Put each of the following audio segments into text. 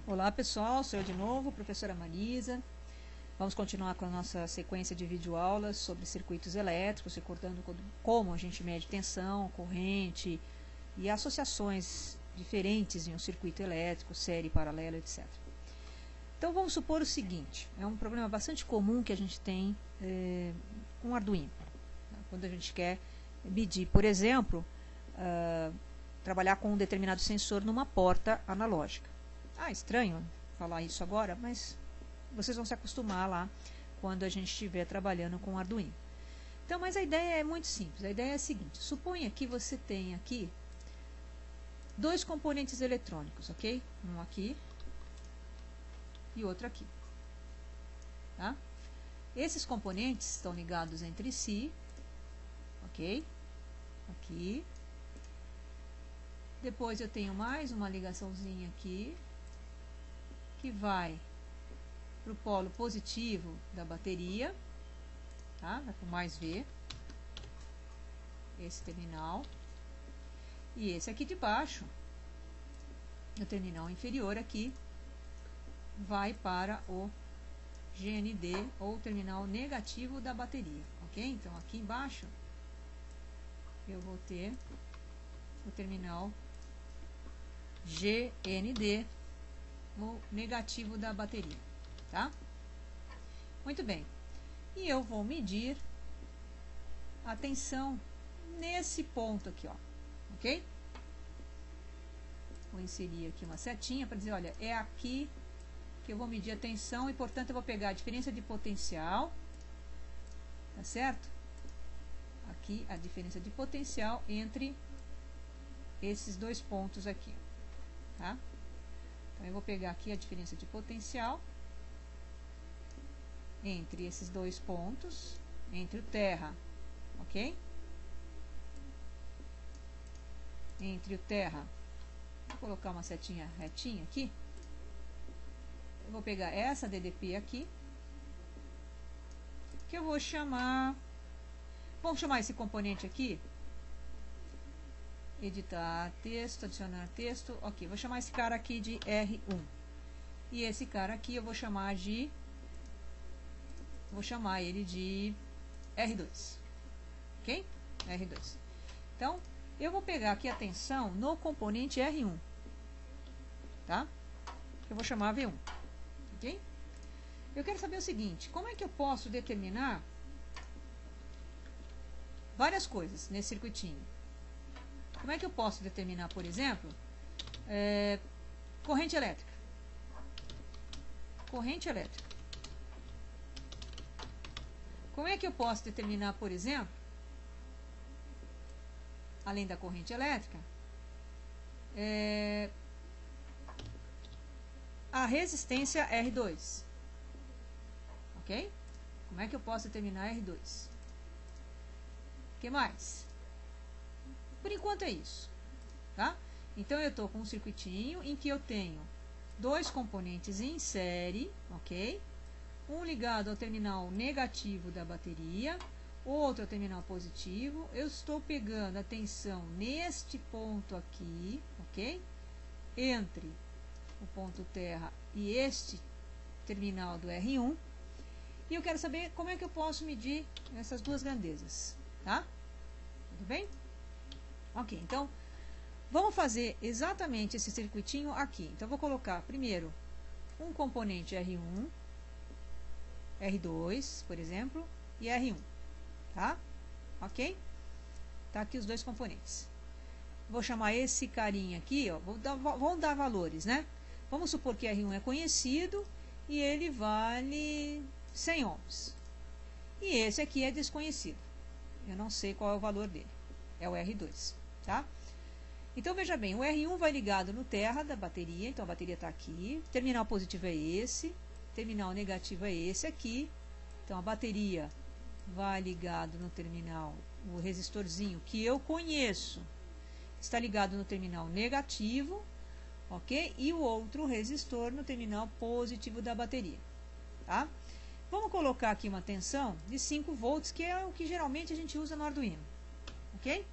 Olá pessoal, sou eu de novo, professora Marisa. Vamos continuar com a nossa sequência de videoaulas sobre circuitos elétricos, recordando como a gente mede tensão, corrente e associações diferentes em um circuito elétrico, série, paralelo, etc. Então vamos supor o seguinte, é um problema bastante comum que a gente tem com Arduino. Quando a gente quer medir, por exemplo, trabalhar com um determinado sensor numa porta analógica. Estranho falar isso agora, mas vocês vão se acostumar lá quando a gente estiver trabalhando com Arduino. Então, mas a ideia é muito simples. A ideia é a seguinte: suponha que você tem aqui dois componentes eletrônicos, ok? Um aqui e outro aqui. Tá? Esses componentes estão ligados entre si, ok? Aqui. Depois eu tenho mais uma ligaçãozinha aqui, que vai para o polo positivo da bateria, tá? Vai para o mais V, esse terminal, e esse aqui de baixo, o terminal inferior aqui, vai para o GND, ou terminal negativo da bateria, ok? Então, aqui embaixo, eu vou ter o terminal GND, o negativo da bateria, tá? Muito bem. E eu vou medir a tensão nesse ponto aqui, ó, ok? Vou inserir aqui uma setinha para dizer, olha, é aqui que eu vou medir a tensão e, portanto, eu vou pegar a diferença de potencial, tá certo? Aqui a diferença de potencial entre esses dois pontos aqui, tá? Então, eu vou pegar aqui a diferença de potencial entre esses dois pontos, entre o terra, ok? Entre o terra, vou colocar uma setinha retinha aqui. Eu vou pegar essa DDP aqui, que eu vou chamar, vamos chamar esse componente aqui, editar texto, adicionar texto, ok, vou chamar esse cara aqui de R1, e esse cara aqui eu vou chamar ele de R2, ok? R2. Então, eu vou pegar aqui a tensão no componente R1, tá? Eu vou chamar V1, ok? Eu quero saber o seguinte, como é que eu posso determinar várias coisas nesse circuitinho? Como é que eu posso determinar, por exemplo, corrente elétrica? Corrente elétrica. Como é que eu posso determinar, por exemplo, além da corrente elétrica, a resistência R2? Ok? Como é que eu posso determinar R2? O que mais? Por enquanto é isso, tá? Então, eu estou com um circuitinho em que eu tenho dois componentes em série, ok? Um ligado ao terminal negativo da bateria, outro ao terminal positivo. Eu estou pegando a tensão neste ponto aqui, ok? Entre o ponto terra e este terminal do R1. E eu quero saber como é que eu posso medir essas duas grandezas, tá? Tudo bem? Ok, então, vamos fazer exatamente esse circuitinho aqui. Então, eu vou colocar primeiro um componente R1, R2, por exemplo, e R1, tá? Ok? Tá aqui os dois componentes. Vou chamar esse carinha aqui, ó, vamos dar valores, né? Vamos supor que R1 é conhecido e ele vale 100 ohms. E esse aqui é desconhecido. Eu não sei qual é o valor dele. É o R2. Tá? Então, veja bem, o R1 vai ligado no terra da bateria, então a bateria está aqui, terminal positivo é esse, terminal negativo é esse aqui, então a bateria vai ligado no terminal, o resistorzinho que eu conheço, está ligado no terminal negativo, ok? E o outro resistor no terminal positivo da bateria, tá? Vamos colocar aqui uma tensão de 5 volts, que é o que geralmente a gente usa no Arduino, ok?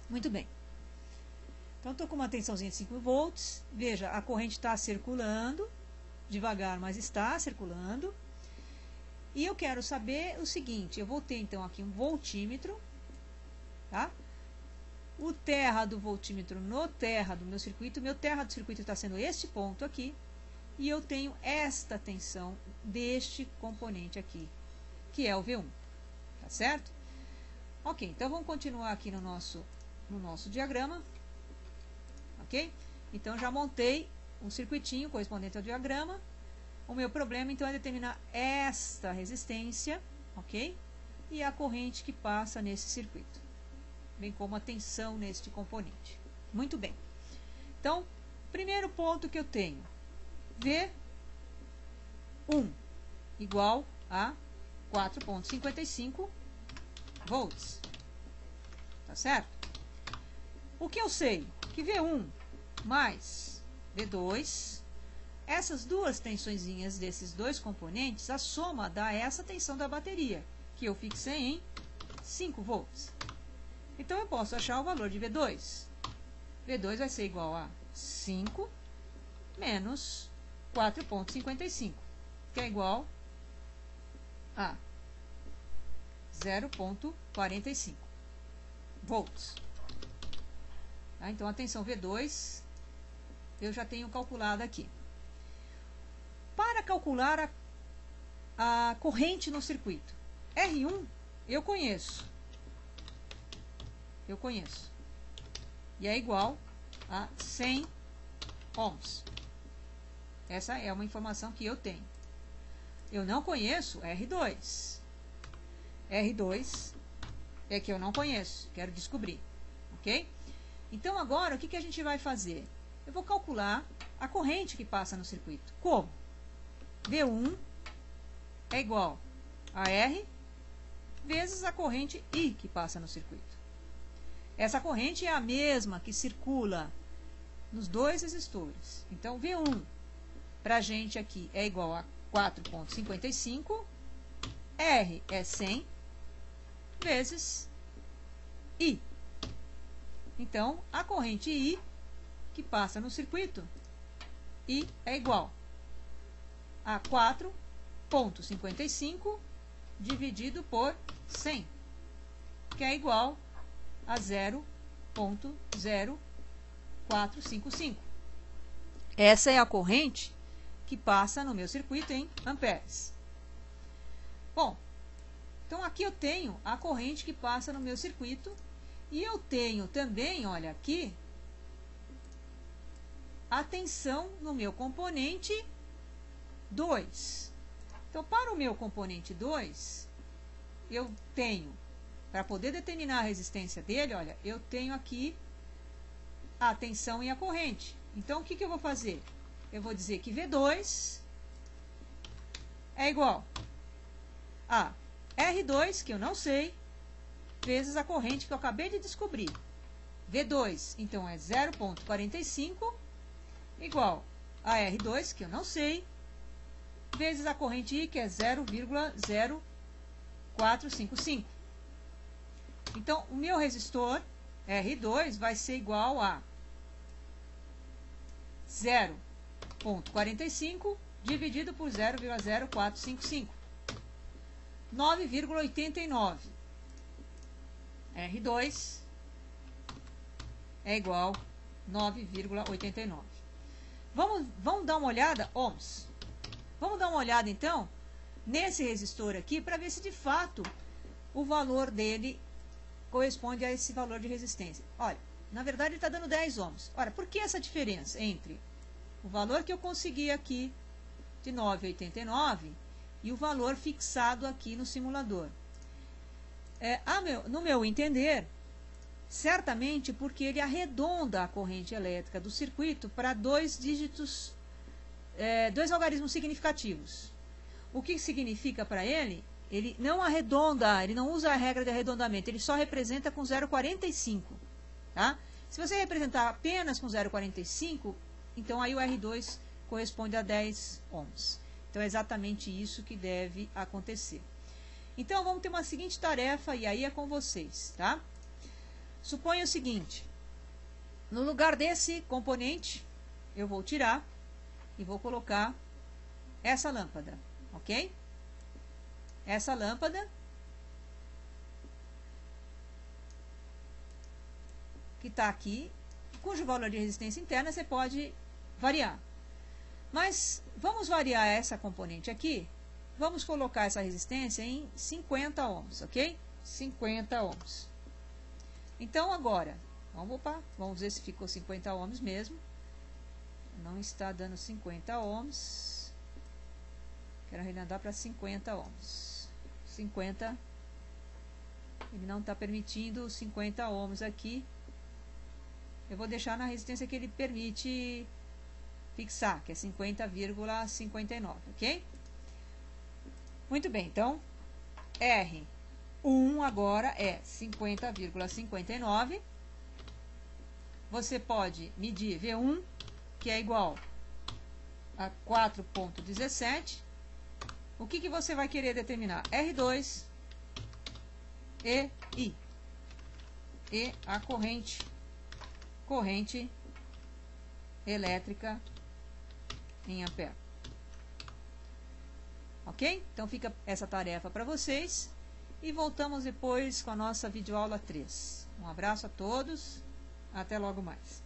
Muito bem. Então, estou com uma tensãozinha de 5 volts. Veja, a corrente está circulando, devagar, mas está circulando. E eu quero saber o seguinte, eu vou ter então aqui um voltímetro, tá? O terra do voltímetro no terra do meu circuito, meu terra do circuito está sendo este ponto aqui, e eu tenho esta tensão deste componente aqui, que é o V1, tá certo? Ok, então vamos continuar aqui no nosso diagrama, ok? Então já montei um circuitinho correspondente ao diagrama. O meu problema então é determinar esta resistência, ok? E a corrente que passa nesse circuito, bem como a tensão neste componente. Muito bem. Então, primeiro ponto que eu tenho, V1 igual a 4,55 volts. Tá certo? O que eu sei? Que V1 mais V2, essas duas tensõezinhas desses dois componentes, a soma dá essa tensão da bateria, que eu fixei em 5 volts. Então, eu posso achar o valor de V2. V2 vai ser igual a 5 menos 4,55, que é igual a 0,45 volts. Tá? Então, a tensão V2 eu já tenho calculado aqui. Para calcular a corrente no circuito, R1 eu conheço. E é igual a 100 ohms. Essa é uma informação que eu tenho. Eu não conheço R2. R2 é que eu não conheço, quero descobrir, ok? Então, agora, o que a gente vai fazer? Eu vou calcular a corrente que passa no circuito. Como? V1 é igual a R vezes a corrente I que passa no circuito. Essa corrente é a mesma que circula nos dois resistores. Então, V1 para a gente aqui é igual a 4,55, R é 100, vezes I. Então, a corrente I que passa no circuito, I é igual a 4,55 dividido por 100, que é igual a 0,0455. Essa é a corrente que passa no meu circuito em amperes. Bom, então aqui eu tenho a corrente que passa no meu circuito e eu tenho também, olha aqui, a tensão no meu componente 2. Então, para o meu componente 2, eu tenho, para poder determinar a resistência dele, olha, eu tenho aqui a tensão e a corrente. Então, o que eu vou fazer? Eu vou dizer que V2 é igual a R2, que eu não sei, vezes a corrente que eu acabei de descobrir. V2, então, é 0,45, igual a R2, que eu não sei, vezes a corrente I, que é 0,0455. Então, o meu resistor, R2, vai ser igual a 0,45 dividido por 0,0455. 9,89. R2 é igual a 9,89. Vamos dar uma olhada, ohms. Vamos dar uma olhada, então, nesse resistor aqui, para ver se, de fato, o valor dele corresponde a esse valor de resistência. Olha, na verdade, ele está dando 10 ohms. Ora, por que essa diferença entre o valor que eu consegui aqui, de 9,89, e o valor fixado aqui no simulador? No meu entender, certamente porque ele arredonda a corrente elétrica do circuito para dois dígitos, dois algarismos significativos. O que significa para ele? Ele não arredonda, ele não usa a regra de arredondamento, ele só representa com 0,45. Tá? Se você representar apenas com 0,45, então aí o R2 corresponde a 10 ohms. Então é exatamente isso que deve acontecer. Então vamos ter uma seguinte tarefa, e aí é com vocês. Tá? Suponha o seguinte, No lugar desse componente, eu vou tirar e vou colocar essa lâmpada, ok? Essa lâmpada que está aqui, cujo valor de resistência interna você pode variar. Mas vamos variar essa componente aqui. Vamos colocar essa resistência em 50 ohms, ok? 50 ohms. Então agora, vamos ver se ficou 50 ohms mesmo. Não está dando 50 ohms. Quero arredondar para 50 ohms. 50. Ele não está permitindo 50 ohms aqui. Eu vou deixar na resistência que ele permite fixar, que é 50,59, ok? Muito bem, então, R1 agora é 50,59. Você pode medir V1, que é igual a 4,17. O que você vai querer determinar? R2 e I. E a corrente elétrica em ampere. Ok? Então fica essa tarefa para vocês e voltamos depois com a nossa videoaula 3. Um abraço a todos, até logo mais.